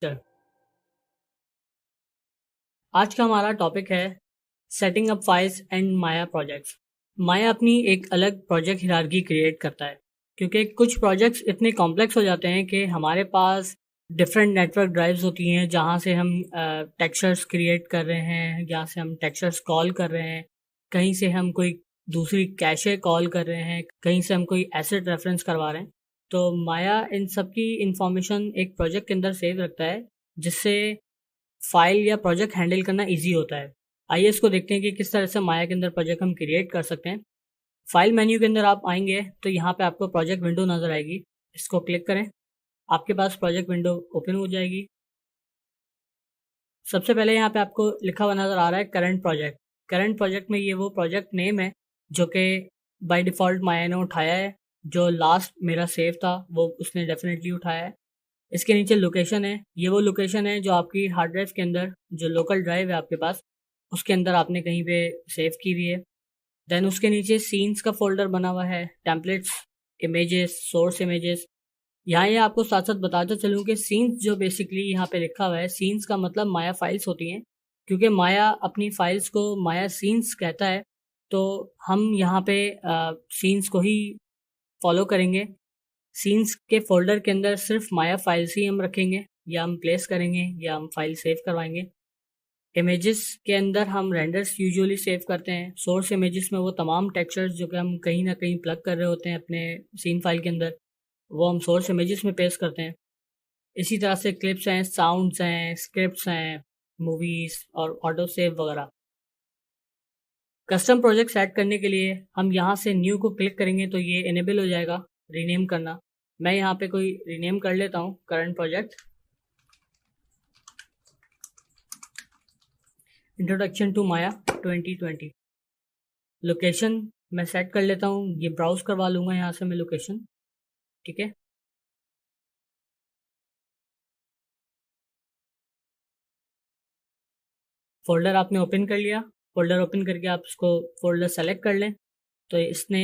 चल, आज का हमारा टॉपिक है setting up files and Maya projects. Maya अपनी एक अलग प्रोजेक्ट हिरार्की क्रिएट करता है क्योंकि कुछ प्रोजेक्ट्स इतने कॉम्प्लेक्स हो जाते हैं कि हमारे पास डिफरेंट नेटवर्क ड्राइव्स होती हैं जहाँ से हम टेक्सचर्स क्रिएट कर रहे हैं, जहाँ से हम टेक्सचर्स कॉल कर रहे हैं, कहीं से हम कोई दूसरी कैशे कॉल कर रहे हैं, कहीं से हम कोई एसेट रेफरेंस करवा रहे हैं। तो माया इन सब की इंफॉर्मेशन एक प्रोजेक्ट के अंदर सेव रखता है जिससे फाइल या प्रोजेक्ट हैंडल करना इजी होता है। आइए इसको देखते हैं कि किस तरह से माया के अंदर प्रोजेक्ट हम क्रिएट कर सकते हैं। फाइल मेन्यू के अंदर आप आएंगे तो यहाँ पे आपको प्रोजेक्ट विंडो नज़र आएगी। इसको क्लिक करें, आपके पास प्रोजेक्ट विंडो ओपन हो जाएगी। सबसे पहले यहाँ पे आपको लिखा हुआ नज़र आ रहा है करंट प्रोजेक्ट। करंट प्रोजेक्ट में ये वो प्रोजेक्ट नेम है जो कि बाय डिफ़ॉल्ट माया ने उठाया है। जो लास्ट मेरा सेव था वो उसने डेफिनेटली उठाया है। इसके नीचे लोकेशन है, ये वो लोकेशन है जो आपकी हार्ड ड्राइव के अंदर, जो लोकल ड्राइव है आपके पास, उसके अंदर आपने कहीं पे सेव की हुई है। देन उसके नीचे सीन्स का फोल्डर बना हुआ है, टेम्पलेट्स, इमेजेस, सोर्स इमेजेस। यहाँ ये आपको साथ साथ बताता चलूँ कि सीन्स जो बेसिकली यहाँ पे लिखा हुआ है, सीन्स का मतलब माया फाइल्स होती हैं, क्योंकि माया अपनी फाइल्स को माया सीन्स कहता है। तो हम यहाँ पे सीन्स को ही फॉलो करेंगे। सीन्स के फोल्डर के अंदर सिर्फ माया फाइल्स ही हम रखेंगे, या हम प्लेस करेंगे, या हम फाइल सेव करवाएंगे। इमेजेस के अंदर हम रेंडर्स यूजुअली सेव करते हैं। सोर्स इमेजेस में वो तमाम टेक्सचर्स जो कि हम कहीं ना कहीं प्लग कर रहे होते हैं अपने सीन फाइल के अंदर, वो हम सोर्स इमेजेस में पेस्ट करते हैं। इसी तरह से क्लिप्स हैं, साउंड्स हैं, स्क्रिप्ट्स हैं, मूवीज़ और ऑटो सेव वगैरह। कस्टम प्रोजेक्ट सेट करने के लिए हम यहाँ से न्यू को क्लिक करेंगे तो ये इनेबल हो जाएगा रीनेम करना। मैं यहाँ पे कोई रीनेम कर लेता हूँ, current project, introduction to Maya 2020। Location मैं सेट कर लेता हूँ, ये ब्राउज करवा लूँगा यहाँ से मैं लोकेशन। ठीक है, फोल्डर आपने ओपन कर लिया। फोल्डर ओपन करके आप इसको फोल्डर सेलेक्ट कर लें तो इसने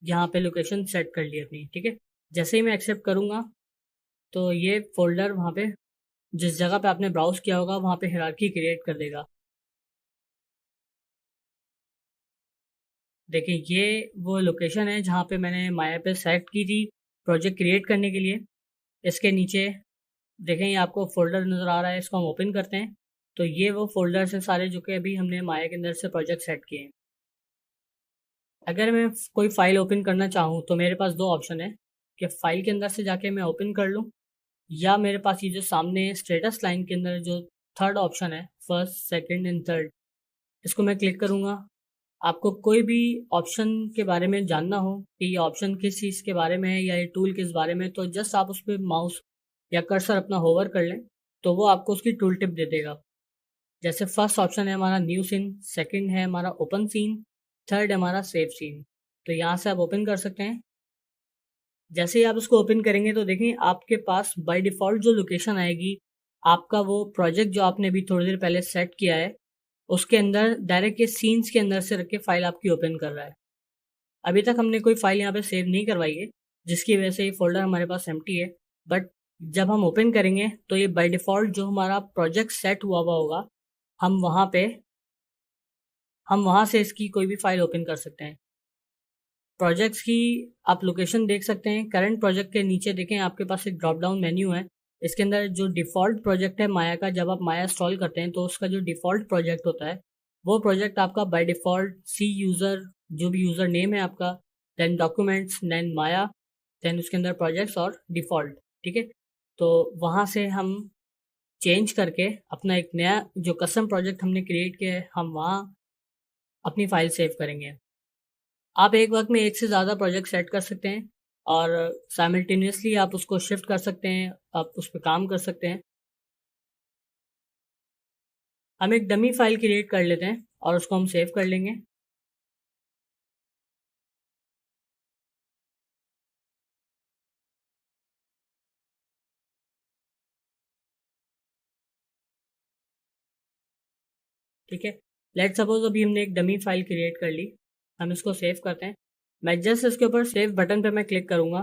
यहाँ पे लोकेशन सेट कर ली अपनी। ठीक है, जैसे ही मैं एक्सेप्ट करूँगा तो ये फोल्डर वहाँ पे जिस जगह पे आपने ब्राउज किया होगा वहाँ पे हिरार्की क्रिएट कर देगा। देखिए ये वो लोकेशन है जहाँ पे मैंने माया पे सेट की थी प्रोजेक्ट क्रिएट करने के लिए। इसके नीचे देखें ये आपको फोल्डर नज़र आ रहा है, इसको हम ओपन करते हैं तो ये वो फोल्डर्स हैं सारे जो कि अभी हमने माया के अंदर से प्रोजेक्ट सेट किए हैं। अगर मैं कोई फाइल ओपन करना चाहूँ तो मेरे पास दो ऑप्शन है कि फाइल के अंदर से जाके मैं ओपन कर लूँ, या मेरे पास ये जो सामने स्टेटस लाइन के अंदर जो थर्ड ऑप्शन है, फर्स्ट सेकंड एंड थर्ड, इसको मैं क्लिक करूँगा। आपको कोई भी ऑप्शन के बारे में जानना हो कि ये ऑप्शन किस चीज़ के बारे में है या ये टूल किस बारे में, तो जस्ट आप उस पर माउस या कर्सर अपना होवर कर लें तो वो आपको उसकी टूल टिप दे देगा। जैसे फर्स्ट ऑप्शन है हमारा न्यू सीन, सेकंड है हमारा ओपन सीन, थर्ड है हमारा सेव सीन। तो यहाँ से आप ओपन कर सकते हैं। जैसे ही आप उसको ओपन करेंगे तो देखिए आपके पास बाय डिफ़ॉल्ट जो लोकेशन आएगी, आपका वो प्रोजेक्ट जो आपने अभी थोड़ी देर पहले सेट किया है उसके अंदर डायरेक्ट ये सीन्स के अंदर से रख के फाइल आपकी ओपन कर रहा है। अभी तक हमने कोई फाइल यहाँ पे सेव नहीं करवाई है जिसकी वजह से ये फोल्डर हमारे पास एम्प्टी है। बट जब हम ओपन करेंगे तो ये बाय डिफ़ॉल्ट जो हमारा प्रोजेक्ट सेट हुआ हुआ होगा, हम वहाँ पे हम वहाँ से इसकी कोई भी फाइल ओपन कर सकते हैं। प्रोजेक्ट्स की आप लोकेशन देख सकते हैं। करंट प्रोजेक्ट के नीचे देखें आपके पास एक ड्रॉप डाउन मेन्यू है। इसके अंदर जो डिफ़ॉल्ट प्रोजेक्ट है माया का, जब आप माया इंस्टॉल करते हैं तो उसका जो डिफ़ॉल्ट प्रोजेक्ट होता है वो प्रोजेक्ट आपका बाय डिफ़ॉल्ट सी यूज़र, जो भी यूज़र नेम है आपका, देन डॉक्यूमेंट्स, देन माया, देन उसके अंदर प्रोजेक्ट्स और डिफ़ॉल्ट। ठीक है, तो वहाँ से हम चेंज करके अपना एक नया जो कस्टम प्रोजेक्ट हमने क्रिएट किया है हम वहाँ अपनी फ़ाइल सेव करेंगे। आप एक वक्त में एक से ज़्यादा प्रोजेक्ट सेट कर सकते हैं और साइमल्टेनियसली आप उसको शिफ्ट कर सकते हैं, आप उस पर काम कर सकते हैं। हम एक डमी फाइल क्रिएट कर लेते हैं और उसको हम सेव कर लेंगे। ठीक है, लेट सपोज अभी हमने एक डमी फाइल क्रिएट कर ली, हम इसको सेव करते हैं। मैं जस्ट इसके ऊपर सेव बटन पे मैं क्लिक करूँगा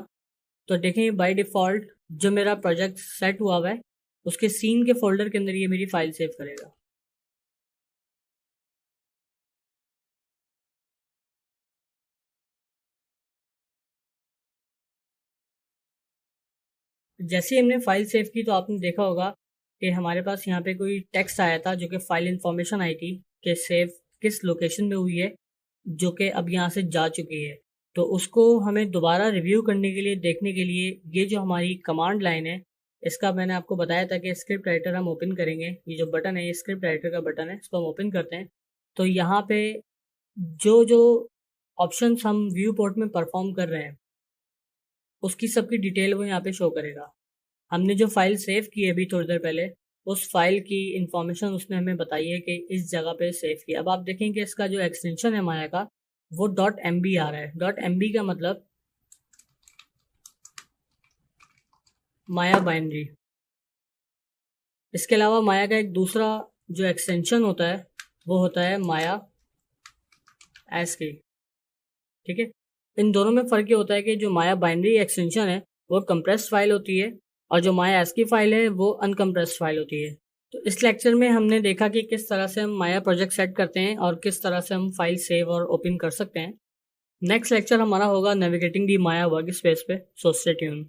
तो देखें बाय डिफ़ॉल्ट जो मेरा प्रोजेक्ट सेट हुआ हुआ है उसके सीन के फोल्डर के अंदर ये मेरी फाइल सेव करेगा। जैसे ही हमने फाइल सेव की तो आपने देखा होगा कि हमारे पास यहाँ पे कोई टेक्स्ट आया था जो कि फाइल इंफॉर्मेशन आई थी कि सेव किस लोकेशन में हुई है, जो कि अब यहाँ से जा चुकी है। तो उसको हमें दोबारा रिव्यू करने के लिए, देखने के लिए, ये जो हमारी कमांड लाइन है, इसका मैंने आपको बताया था कि स्क्रिप्ट राइटर हम ओपन करेंगे। ये जो बटन है, ये स्क्रिप्ट राइटर का बटन है, इसको हम ओपन करते हैं। तो यहाँ पे जो जो ऑप्शंस हम व्यू पोर्ट में परफॉर्म कर रहे हैं उसकी सबकी डिटेल वो यहाँ पे शो करेगा। हमने जो फाइल सेव की है अभी थोड़ी देर पहले, उस फाइल की इंफॉर्मेशन उसने हमें बताई है कि इस जगह पे सेव किया। अब आप देखेंगे इसका जो एक्सटेंशन है माया का, वो .mb आ रहा है। .mb का मतलब माया बाइनरी। इसके अलावा माया का एक दूसरा जो एक्सटेंशन होता है वो होता है माया ASCII। ठीक है, इन दोनों में फ़र्क ये होता है कि जो माया बाइनरी एक्सटेंशन है वो कंप्रेस्ड फाइल होती है और जो माया ASCII फाइल है वो अनकम्प्रेस्ड फाइल होती है। तो इस लेक्चर में हमने देखा कि किस तरह से हम माया प्रोजेक्ट सेट करते हैं और किस तरह से हम फाइल सेव और ओपन कर सकते हैं। नेक्स्ट लेक्चर हमारा होगा नेविगेटिंग दी माया वर्क स्पेस पे। So stay tune.